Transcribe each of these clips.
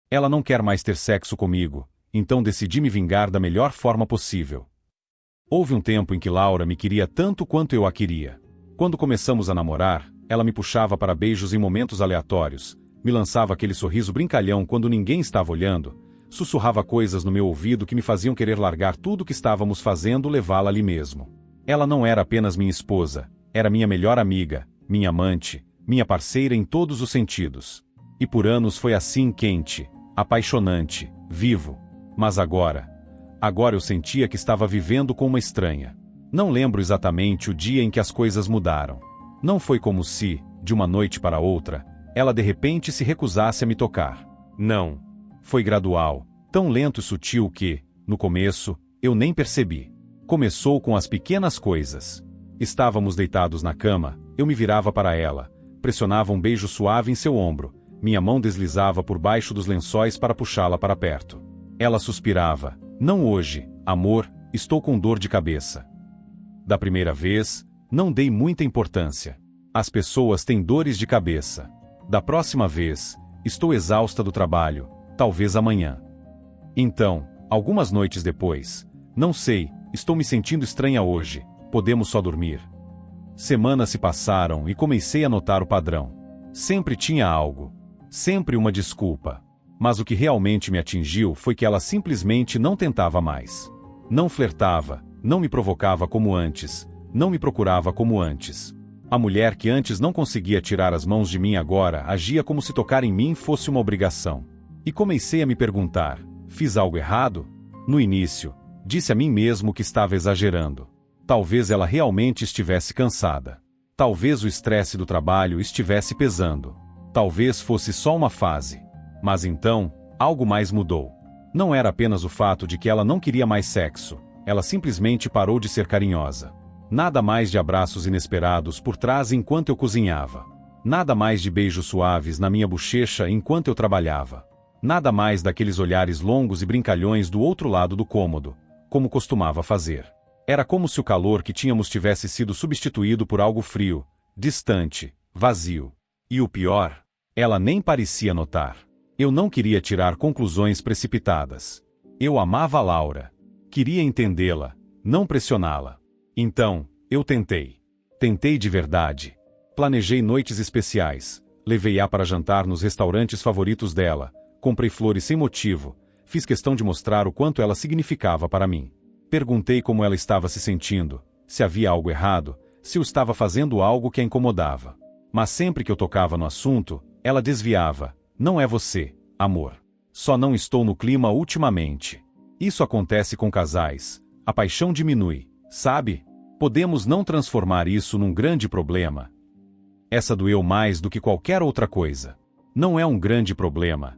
Ela não quer mais ter sexo comigo, então decidi me vingar da melhor forma possível. Houve um tempo em que Laura me queria tanto quanto eu a queria. Quando começamos a namorar, ela me puxava para beijos em momentos aleatórios, me lançava aquele sorriso brincalhão quando ninguém estava olhando, sussurrava coisas no meu ouvido que me faziam querer largar tudo o que estávamos fazendo e levá-la ali mesmo. Ela não era apenas minha esposa, era minha melhor amiga, minha amante, minha parceira em todos os sentidos. E por anos foi assim, quente, apaixonante, vivo. Mas agora eu sentia que estava vivendo com uma estranha. Não lembro exatamente o dia em que as coisas mudaram. Não foi como se, de uma noite para outra, ela de repente se recusasse a me tocar. Não. Foi gradual, tão lento e sutil que, no começo, eu nem percebi. Começou com as pequenas coisas. Estávamos deitados na cama, eu me virava para ela, pressionava um beijo suave em seu ombro, minha mão deslizava por baixo dos lençóis para puxá-la para perto. Ela suspirava. Não hoje, amor, estou com dor de cabeça. Da primeira vez, não dei muita importância. As pessoas têm dores de cabeça. Da próxima vez, estou exausta do trabalho, talvez amanhã. Então, algumas noites depois, não sei, estou me sentindo estranha hoje, podemos só dormir? Semanas se passaram e comecei a notar o padrão. Sempre tinha algo. Sempre uma desculpa. Mas o que realmente me atingiu foi que ela simplesmente não tentava mais. Não flertava, não me provocava como antes, não me procurava como antes. A mulher que antes não conseguia tirar as mãos de mim agora agia como se tocar em mim fosse uma obrigação. E comecei a me perguntar, fiz algo errado? No início, disse a mim mesmo que estava exagerando. Talvez ela realmente estivesse cansada. Talvez o estresse do trabalho estivesse pesando. Talvez fosse só uma fase. Mas então, algo mais mudou. Não era apenas o fato de que ela não queria mais sexo, ela simplesmente parou de ser carinhosa. Nada mais de abraços inesperados por trás enquanto eu cozinhava. Nada mais de beijos suaves na minha bochecha enquanto eu trabalhava. Nada mais daqueles olhares longos e brincalhões do outro lado do cômodo, como costumava fazer. Era como se o calor que tínhamos tivesse sido substituído por algo frio, distante, vazio. E o pior, ela nem parecia notar. Eu não queria tirar conclusões precipitadas. Eu amava Laura. Queria entendê-la, não pressioná-la. Então, eu tentei. Tentei de verdade. Planejei noites especiais, levei-a para jantar nos restaurantes favoritos dela, comprei flores sem motivo, fiz questão de mostrar o quanto ela significava para mim. Perguntei como ela estava se sentindo, se havia algo errado, se eu estava fazendo algo que a incomodava. Mas sempre que eu tocava no assunto, ela desviava. Não é você, amor. Só não estou no clima ultimamente. Isso acontece com casais. A paixão diminui, sabe? Podemos não transformar isso num grande problema. Essa doeu mais do que qualquer outra coisa. Não é um grande problema.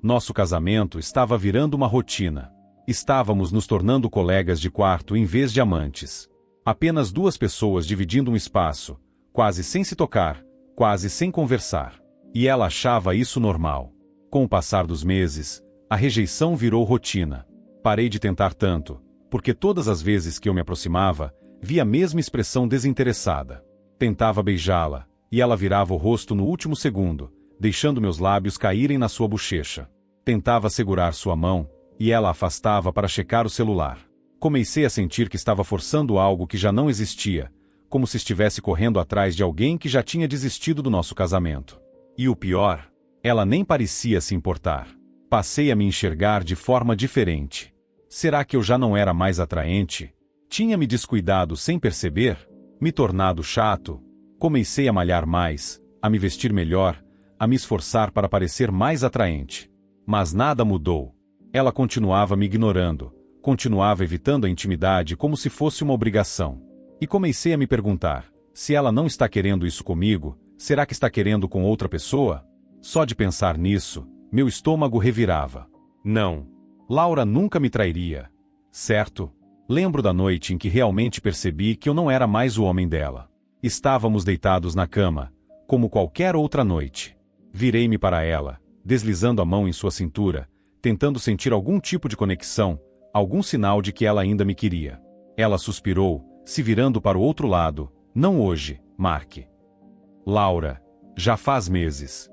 Nosso casamento estava virando uma rotina. Estávamos nos tornando colegas de quarto em vez de amantes. Apenas duas pessoas dividindo um espaço, quase sem se tocar, quase sem conversar. E ela achava isso normal. Com o passar dos meses, a rejeição virou rotina. Parei de tentar tanto, porque todas as vezes que eu me aproximava, via a mesma expressão desinteressada. Tentava beijá-la, e ela virava o rosto no último segundo, deixando meus lábios caírem na sua bochecha. Tentava segurar sua mão, e ela afastava para checar o celular. Comecei a sentir que estava forçando algo que já não existia, como se estivesse correndo atrás de alguém que já tinha desistido do nosso casamento. E o pior, ela nem parecia se importar. Passei a me enxergar de forma diferente. Será que eu já não era mais atraente? Tinha me descuidado sem perceber? Me tornado chato? Comecei a malhar mais, a me vestir melhor, a me esforçar para parecer mais atraente. Mas nada mudou. Ela continuava me ignorando, continuava evitando a intimidade como se fosse uma obrigação. E comecei a me perguntar, se ela não está querendo isso comigo, será que está querendo com outra pessoa? Só de pensar nisso, meu estômago revirava. Não. Laura nunca me trairia. Certo? Lembro da noite em que realmente percebi que eu não era mais o homem dela. Estávamos deitados na cama, como qualquer outra noite. Virei-me para ela, deslizando a mão em sua cintura, tentando sentir algum tipo de conexão, algum sinal de que ela ainda me queria. Ela suspirou, se virando para o outro lado. Não hoje, Mark. Laura, já faz meses.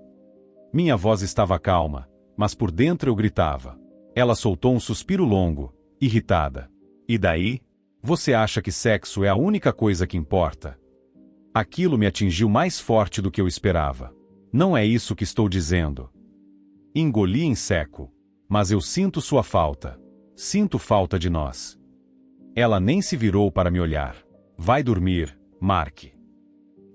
Minha voz estava calma, mas por dentro eu gritava. Ela soltou um suspiro longo, irritada. E daí? Você acha que sexo é a única coisa que importa? Aquilo me atingiu mais forte do que eu esperava. Não é isso que estou dizendo. Engoli em seco. Mas eu sinto sua falta. Sinto falta de nós. Ela nem se virou para me olhar. Vai dormir, Mark.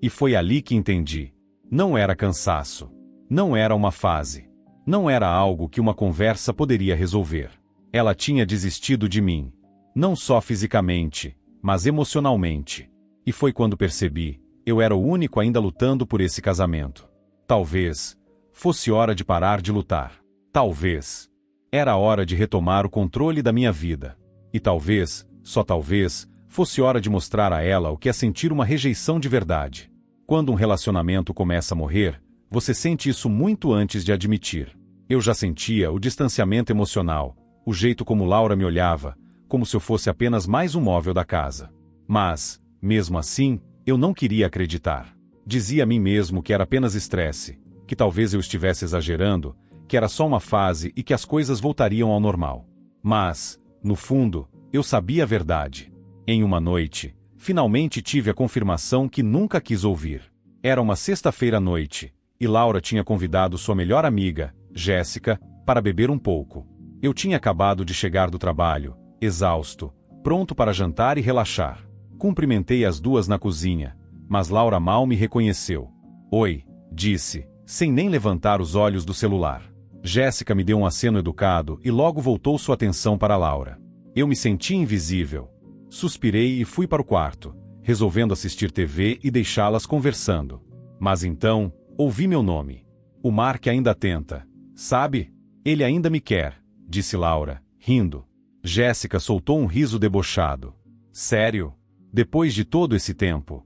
E foi ali que entendi. Não era cansaço. Não era uma fase. Não era algo que uma conversa poderia resolver. Ela tinha desistido de mim. Não só fisicamente, mas emocionalmente. E foi quando percebi, eu era o único ainda lutando por esse casamento. Talvez fosse hora de parar de lutar. Talvez era hora de retomar o controle da minha vida. E talvez, só talvez, fosse hora de mostrar a ela o que é sentir uma rejeição de verdade. Quando um relacionamento começa a morrer, você sente isso muito antes de admitir. Eu já sentia o distanciamento emocional, o jeito como Laura me olhava, como se eu fosse apenas mais um móvel da casa. Mas, mesmo assim, eu não queria acreditar. Dizia a mim mesmo que era apenas estresse, que talvez eu estivesse exagerando, que era só uma fase e que as coisas voltariam ao normal. Mas, no fundo, eu sabia a verdade. Em uma noite, finalmente tive a confirmação que nunca quis ouvir. Era uma sexta-feira à noite, e Laura tinha convidado sua melhor amiga, Jéssica, para beber um pouco. Eu tinha acabado de chegar do trabalho, exausto, pronto para jantar e relaxar. Cumprimentei as duas na cozinha, mas Laura mal me reconheceu. Oi, disse, sem nem levantar os olhos do celular. Jéssica me deu um aceno educado e logo voltou sua atenção para Laura. Eu me senti invisível. Suspirei e fui para o quarto, resolvendo assistir TV e deixá-las conversando. Mas então, ouvi meu nome. O Mark ainda tenta, sabe? Ele ainda me quer, disse Laura, rindo. Jéssica soltou um riso debochado. Sério? Depois de todo esse tempo?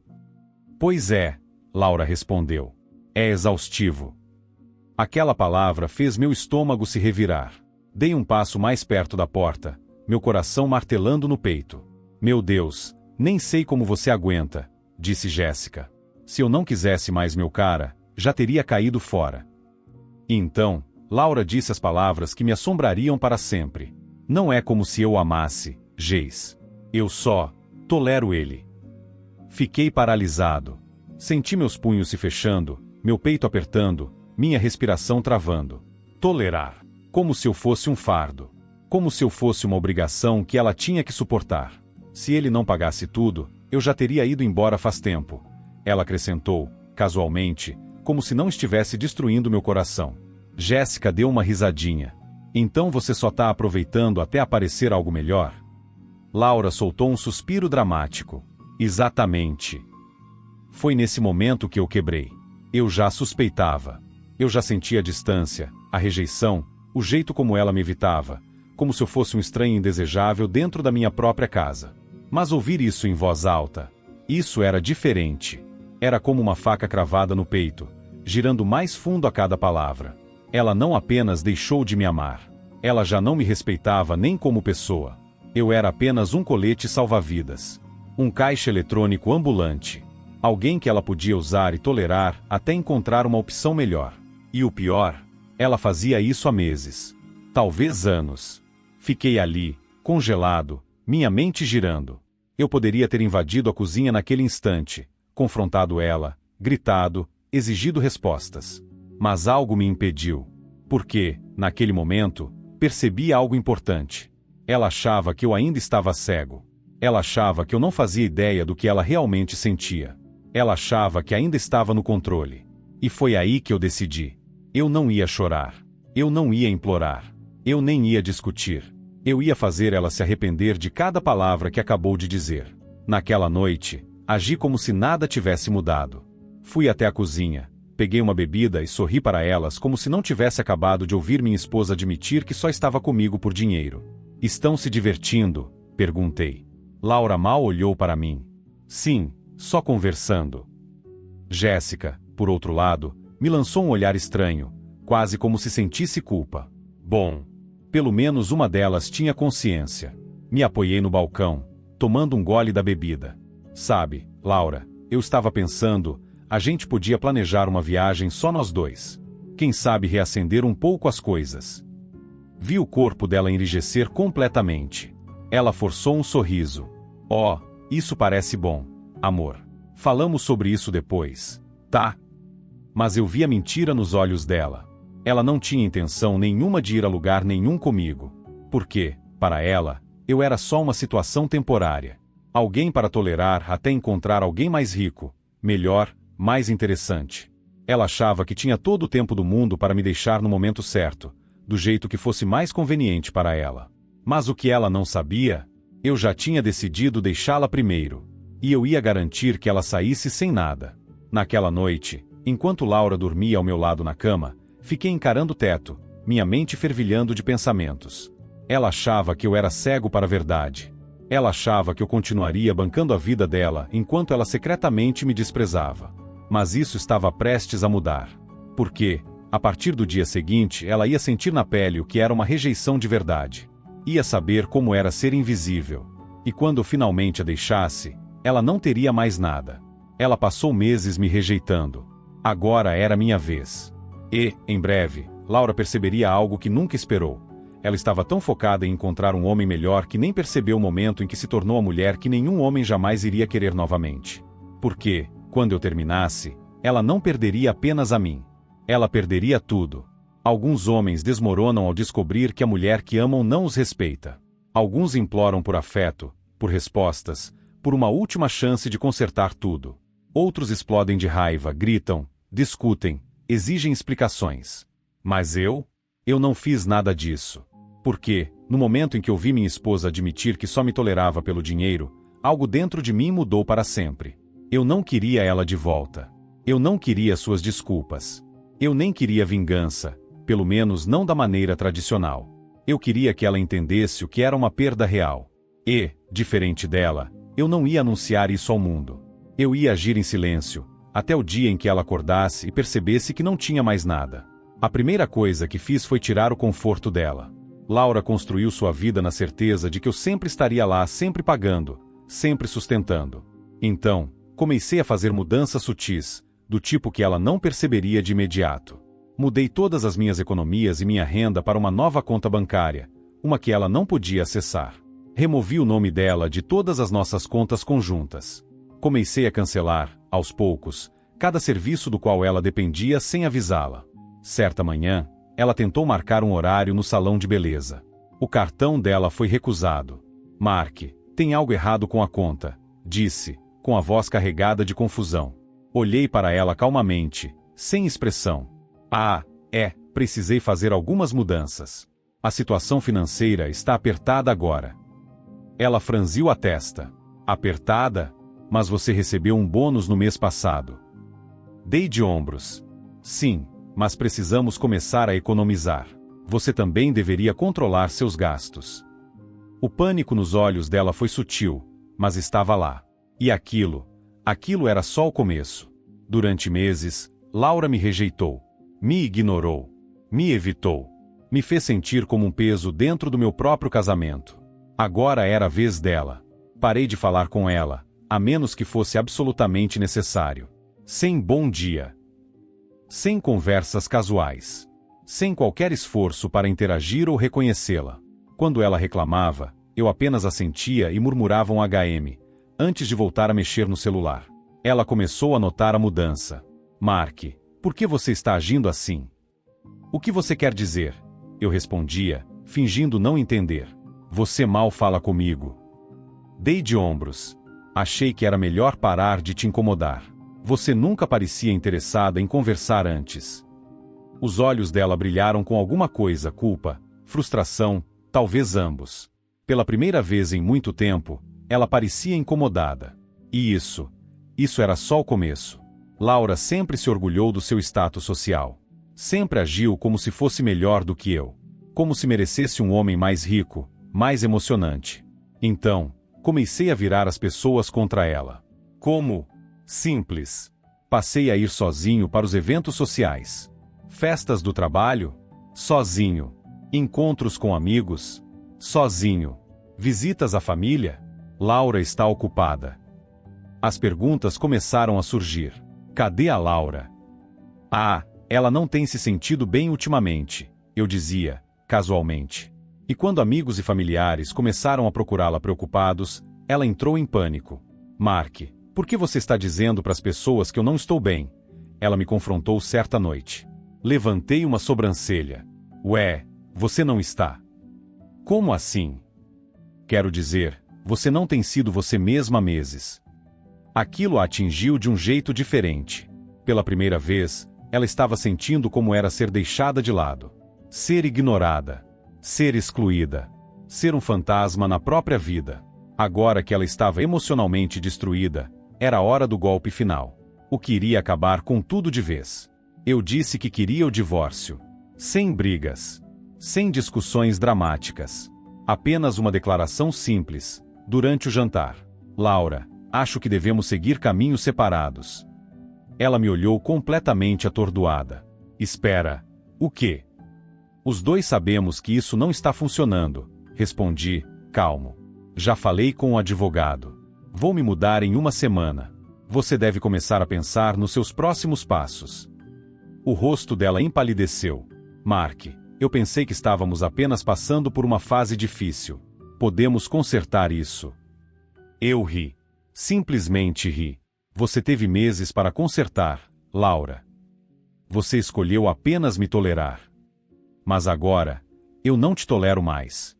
Pois é, Laura respondeu. É exaustivo. Aquela palavra fez meu estômago se revirar. Dei um passo mais perto da porta, meu coração martelando no peito. Meu Deus, nem sei como você aguenta, disse Jéssica. Se eu não quisesse mais meu cara, já teria caído fora. E então, Laura disse as palavras que me assombrariam para sempre. Não é como se eu o amasse, Geis. Eu só tolero ele. Fiquei paralisado. Senti meus punhos se fechando, meu peito apertando, minha respiração travando. Tolerar. Como se eu fosse um fardo. Como se eu fosse uma obrigação que ela tinha que suportar. Se ele não pagasse tudo, eu já teria ido embora faz tempo. Ela acrescentou, casualmente, como se não estivesse destruindo meu coração. Jéssica deu uma risadinha. Então você só tá aproveitando até aparecer algo melhor? Laura soltou um suspiro dramático. Exatamente. Foi nesse momento que eu quebrei. Eu já suspeitava. Eu já sentia a distância, a rejeição, o jeito como ela me evitava, como se eu fosse um estranho indesejável dentro da minha própria casa. Mas ouvir isso em voz alta, isso era diferente. Era como uma faca cravada no peito, girando mais fundo a cada palavra. Ela não apenas deixou de me amar. Ela já não me respeitava nem como pessoa. Eu era apenas um colete salva-vidas. Um caixa eletrônico ambulante. Alguém que ela podia usar e tolerar até encontrar uma opção melhor. E o pior, ela fazia isso há meses. Talvez anos. Fiquei ali, congelado, minha mente girando. Eu poderia ter invadido a cozinha naquele instante, confrontado ela, gritado, exigido respostas. Mas algo me impediu. Porque, naquele momento, percebi algo importante. Ela achava que eu ainda estava cego. Ela achava que eu não fazia ideia do que ela realmente sentia. Ela achava que ainda estava no controle. E foi aí que eu decidi. Eu não ia chorar. Eu não ia implorar. Eu nem ia discutir. Eu ia fazer ela se arrepender de cada palavra que acabou de dizer. Naquela noite, agi como se nada tivesse mudado. Fui até a cozinha, peguei uma bebida e sorri para elas como se não tivesse acabado de ouvir minha esposa admitir que só estava comigo por dinheiro. Estão se divertindo? Perguntei. Laura mal olhou para mim. Sim, só conversando. Jéssica, por outro lado, me lançou um olhar estranho, quase como se sentisse culpa. Bom, pelo menos uma delas tinha consciência. Me apoiei no balcão, tomando um gole da bebida. Sabe, Laura, eu estava pensando, a gente podia planejar uma viagem só nós dois. Quem sabe reacender um pouco as coisas. Vi o corpo dela enrijecer completamente. Ela forçou um sorriso. Oh, isso parece bom, amor. Falamos sobre isso depois, tá? Mas eu vi a mentira nos olhos dela. Ela não tinha intenção nenhuma de ir a lugar nenhum comigo. Porque, para ela, eu era só uma situação temporária. Alguém para tolerar até encontrar alguém mais rico, melhor, mais interessante. Ela achava que tinha todo o tempo do mundo para me deixar no momento certo, do jeito que fosse mais conveniente para ela. Mas o que ela não sabia, eu já tinha decidido deixá-la primeiro. E eu ia garantir que ela saísse sem nada. Naquela noite, enquanto Laura dormia ao meu lado na cama, fiquei encarando o teto, minha mente fervilhando de pensamentos. Ela achava que eu era cego para a verdade. Ela achava que eu continuaria bancando a vida dela enquanto ela secretamente me desprezava. Mas isso estava prestes a mudar. Porque, a partir do dia seguinte, ela ia sentir na pele o que era uma rejeição de verdade. Ia saber como era ser invisível. E quando eu finalmente a deixasse, ela não teria mais nada. Ela passou meses me rejeitando. Agora era minha vez. E, em breve, Laura perceberia algo que nunca esperou. Ela estava tão focada em encontrar um homem melhor que nem percebeu o momento em que se tornou a mulher que nenhum homem jamais iria querer novamente. Porque, quando eu terminasse, ela não perderia apenas a mim. Ela perderia tudo. Alguns homens desmoronam ao descobrir que a mulher que amam não os respeita. Alguns imploram por afeto, por respostas, por uma última chance de consertar tudo. Outros explodem de raiva, gritam, discutem, exigem explicações. Mas eu não fiz nada disso. Porque, no momento em que eu vi minha esposa admitir que só me tolerava pelo dinheiro, algo dentro de mim mudou para sempre. Eu não queria ela de volta. Eu não queria suas desculpas. Eu nem queria vingança, pelo menos não da maneira tradicional. Eu queria que ela entendesse o que era uma perda real. E, diferente dela, eu não ia anunciar isso ao mundo. Eu ia agir em silêncio, até o dia em que ela acordasse e percebesse que não tinha mais nada. A primeira coisa que fiz foi tirar o conforto dela. Laura construiu sua vida na certeza de que eu sempre estaria lá, sempre pagando, sempre sustentando. Então, comecei a fazer mudanças sutis, do tipo que ela não perceberia de imediato. Mudei todas as minhas economias e minha renda para uma nova conta bancária, uma que ela não podia acessar. Removi o nome dela de todas as nossas contas conjuntas. Comecei a cancelar, aos poucos, cada serviço do qual ela dependia sem avisá-la. Certa manhã, ela tentou marcar um horário no salão de beleza. O cartão dela foi recusado. Mark, tem algo errado com a conta, disse, com a voz carregada de confusão. Olhei para ela calmamente, sem expressão. Precisei fazer algumas mudanças. A situação financeira está apertada agora. Ela franziu a testa. Apertada? Mas você recebeu um bônus no mês passado. Dei de ombros. Sim, mas precisamos começar a economizar. Você também deveria controlar seus gastos. O pânico nos olhos dela foi sutil, mas estava lá. E aquilo era só o começo. Durante meses, Laura me rejeitou, me ignorou, me evitou, me fez sentir como um peso dentro do meu próprio casamento. Agora era a vez dela. Parei de falar com ela, a menos que fosse absolutamente necessário. Sem bom dia. Sem conversas casuais. Sem qualquer esforço para interagir ou reconhecê-la. Quando ela reclamava, eu apenas assentia e murmurava um HM, antes de voltar a mexer no celular. Ela começou a notar a mudança. Mark, por que você está agindo assim? O que você quer dizer? Eu respondia, fingindo não entender. Você mal fala comigo. Dei de ombros. Achei que era melhor parar de te incomodar. Você nunca parecia interessada em conversar antes. Os olhos dela brilharam com alguma coisa, culpa, frustração, talvez ambos. Pela primeira vez em muito tempo, ela parecia incomodada. E isso era só o começo. Laura sempre se orgulhou do seu status social. Sempre agiu como se fosse melhor do que eu. Como se merecesse um homem mais rico, mais emocionante. Então, comecei a virar as pessoas contra ela. Como? Simples. Passei a ir sozinho para os eventos sociais. Festas do trabalho? Sozinho. Encontros com amigos? Sozinho. Visitas à família? Laura está ocupada. As perguntas começaram a surgir. Cadê a Laura? Ela não tem se sentido bem ultimamente, eu dizia, casualmente. E quando amigos e familiares começaram a procurá-la preocupados, ela entrou em pânico. Mark, por que você está dizendo para as pessoas que eu não estou bem? Ela me confrontou certa noite. Levantei uma sobrancelha. Ué, você não está. Como assim? Quero dizer, você não tem sido você mesma há meses. Aquilo a atingiu de um jeito diferente. Pela primeira vez, ela estava sentindo como era ser deixada de lado. Ser ignorada. Ser excluída. Ser um fantasma na própria vida. Agora que ela estava emocionalmente destruída, era a hora do golpe final. O que iria acabar com tudo de vez. Eu disse que queria o divórcio. Sem brigas. Sem discussões dramáticas. Apenas uma declaração simples, durante o jantar. Laura, acho que devemos seguir caminhos separados. Ela me olhou completamente atordoada. Espera, o quê? Os dois sabemos que isso não está funcionando, respondi, calmo. Já falei com o advogado. Vou me mudar em uma semana. Você deve começar a pensar nos seus próximos passos. O rosto dela empalideceu. Mark, eu pensei que estávamos apenas passando por uma fase difícil. Podemos consertar isso. Eu ri. Simplesmente ri. Você teve meses para consertar, Laura. Você escolheu apenas me tolerar. Mas agora, eu não te tolero mais.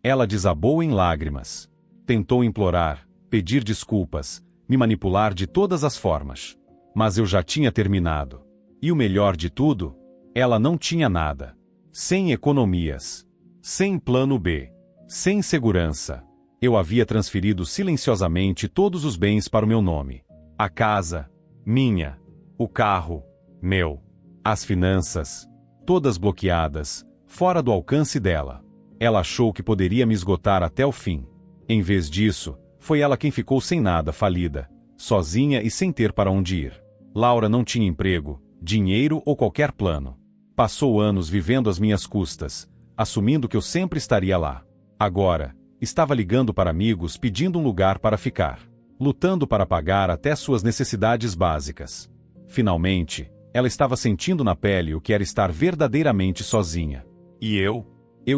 Ela desabou em lágrimas. Tentou implorar, pedir desculpas, me manipular de todas as formas. Mas eu já tinha terminado. E o melhor de tudo, ela não tinha nada. Sem economias. Sem plano B. Sem segurança. Eu havia transferido silenciosamente todos os bens para o meu nome. A casa, minha. O carro, meu. As finanças, todas bloqueadas, fora do alcance dela. Ela achou que poderia me esgotar até o fim. Em vez disso, foi ela quem ficou sem nada, falida, sozinha e sem ter para onde ir. Laura não tinha emprego, dinheiro ou qualquer plano. Passou anos vivendo às minhas custas, assumindo que eu sempre estaria lá. Agora, estava ligando para amigos pedindo um lugar para ficar, lutando para pagar até suas necessidades básicas. Finalmente, ela estava sentindo na pele o que era estar verdadeiramente sozinha. E eu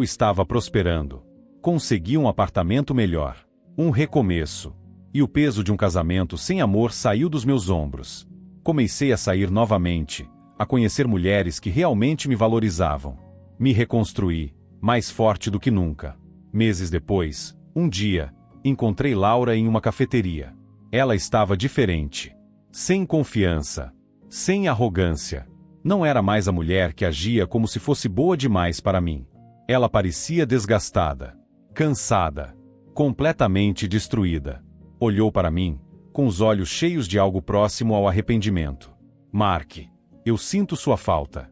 estava prosperando. Consegui um apartamento melhor, um recomeço. E o peso de um casamento sem amor saiu dos meus ombros. Comecei a sair novamente, a conhecer mulheres que realmente me valorizavam. Me reconstruí, mais forte do que nunca. Meses depois, um dia, encontrei Laura em uma cafeteria. Ela estava diferente. Sem confiança. Sem arrogância. Não era mais a mulher que agia como se fosse boa demais para mim. Ela parecia desgastada. Cansada. Completamente destruída. Olhou para mim, com os olhos cheios de algo próximo ao arrependimento. Mark, eu sinto sua falta.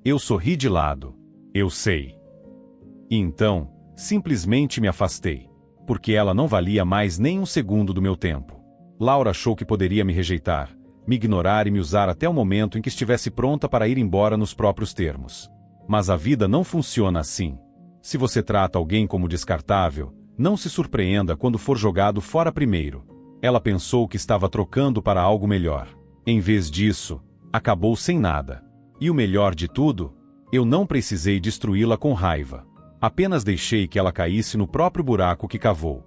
Eu sorri de lado. Eu sei. E então, simplesmente me afastei. Porque ela não valia mais nem um segundo do meu tempo. Laura achou que poderia me rejeitar, me ignorar e me usar até o momento em que estivesse pronta para ir embora nos próprios termos. Mas a vida não funciona assim. Se você trata alguém como descartável, não se surpreenda quando for jogado fora primeiro. Ela pensou que estava trocando para algo melhor. Em vez disso, acabou sem nada. E o melhor de tudo, eu não precisei destruí-la com raiva. Apenas deixei que ela caísse no próprio buraco que cavou.